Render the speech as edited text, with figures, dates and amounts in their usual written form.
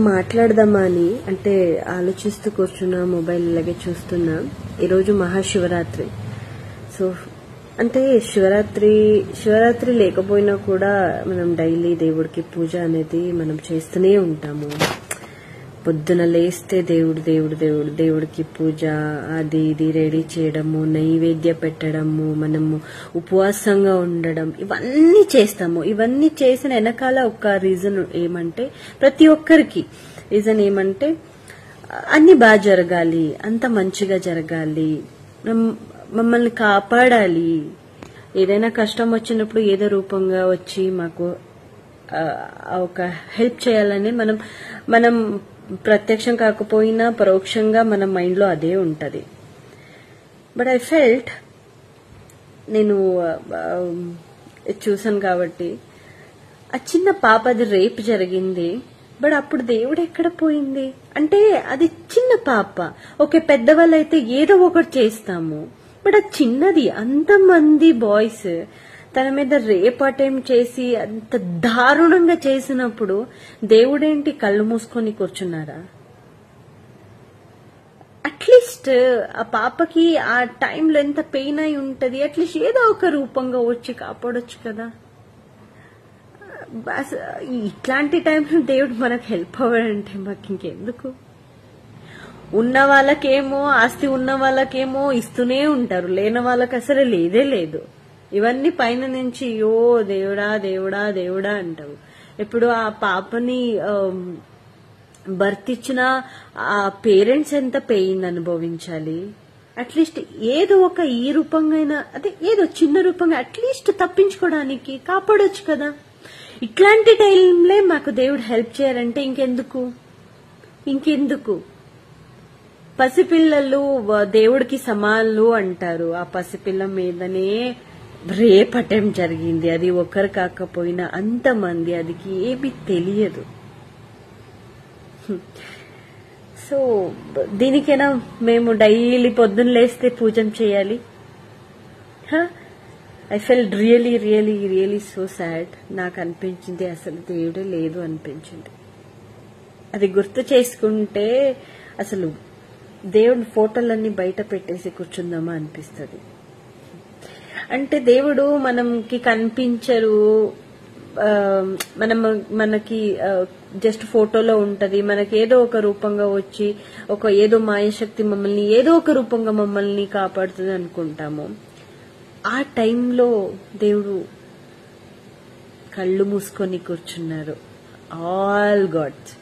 మాట్లాడదామా అని అంటే ఆలోచిస్తూ కూర్చున్నా, మొబైల్ ఇలాగే చూస్తున్నా. ఈరోజు మహాశివరాత్రి. సో అంటే శివరాత్రి లేకపోయినా కూడా మనం డైలీ దేవుడికి పూజ అనేది మనం చేస్తూనే ఉంటాము. పొద్దున లేస్తే దేవుడికి పూజ, అది ఇది రెడీ చేయడము, నైవేద్య పెట్టడము, మనము ఉపవాసంగా ఉండడం, ఇవన్నీ చేస్తాము. ఇవన్నీ చేసిన వెనకాల ఒక రీజన్ ఏమంటే, ప్రతి ఒక్కరికి రీజన్ ఏమంటే అన్ని బాగా జరగాలి, అంత మంచిగా జరగాలి, మమ్మల్ని కాపాడాలి. ఏదైనా కష్టం వచ్చినప్పుడు ఏదో రూపంగా వచ్చి మాకు ఒక హెల్ప్ చేయాలని మనం ప్రత్యక్షం కాకపోయినా పరోక్షంగా మన మైండ్ లో అదే ఉంటది. బట్ ఐ ఫెల్ట్, నేను చూసాను కాబట్టి, ఆ చిన్న పాపది రేప్ జరిగింది. బట్ అప్పుడు దేవుడు ఎక్కడ పోయింది అంటే, అది చిన్న పాప. ఓకే, పెద్దవాళ్ళు అయితే ఏదో ఒకటి చేస్తాము. బట్ అది చిన్నది, అంతమంది బాయ్స్ తన మీద రేప్ అటెంప్ట్ చేసి అంత దారుణంగా చేసినప్పుడు దేవుడేంటి కళ్ళు మూసుకొని కూర్చున్నారా? అట్లీస్ట్ ఆ పాపకి ఆ టైంలో ఎంత పెయిన్ అయి ఉంటది, అట్లీస్ట్ ఏదో ఒక రూపంగా వచ్చి కాపాడొచ్చు కదా. ఇట్లాంటి టైంలో దేవుడు మనకు హెల్ప్ అవ్వడంటే మాకు ఇంకెందుకు? ఉన్న వాళ్ళకేమో, ఆస్తి ఉన్న వాళ్ళకేమో ఇస్తూనే ఉంటారు, లేని వాళ్ళకి అసలు లేదే లేదు. ఇవన్నీ పైన నుంచి యో దేవుడా దేవుడా దేవుడా అంటావు. ఇప్పుడు ఆ పాపని బర్త్ ఇచ్చిన ఆ పేరెంట్స్ ఎంత పెయిన్ అనుభవించాలి. అట్లీస్ట్ ఏదో ఒక ఈ రూపంగా, అదే ఏదో చిన్న రూపంగా అట్లీస్ట్ తప్పించుకోవడానికి కాపాడొచ్చు కదా. ఇట్లాంటి టైంలే మాకు దేవుడు హెల్ప్ చేయాలంటే ఇంకెందుకు? పసిపిల్లలు దేవుడికి సమానులు అంటారు. ఆ పసిపిల్ల మీదనే రేప్ అటెంప్ట్ జరిగింది. అది ఒకరు కాకపోయినా అంతమంది, అది ఏమీ తెలియదు. సో దీనికైనా మేము డైలీ పొద్దున్న లేస్తే పూజం చేయాలి? I felt really so sad. నాకు అనిపించింది అసలు దేవుడే లేదు అనిపించింది. అది గుర్తు చేసుకుంటే అసలు దేవుడి ఫోటోలన్నీ బయట పెట్టేసి కూర్చుందామా అనిపిస్తుంది. అంటే దేవుడు మనకి కనిపించరు, మనకి జస్ట్ ఫోటోలో ఉంటది. మనకి ఏదో ఒక రూపంగా వచ్చి ఏదో మాయశక్తి మమ్మల్ని ఏదో ఒక రూపంగా మమ్మల్ని కాపాడుతుంది అనుకుంటాము. ఆ టైంలో దేవుడు కళ్ళు మూసుకొని కూర్చున్నారు. All God's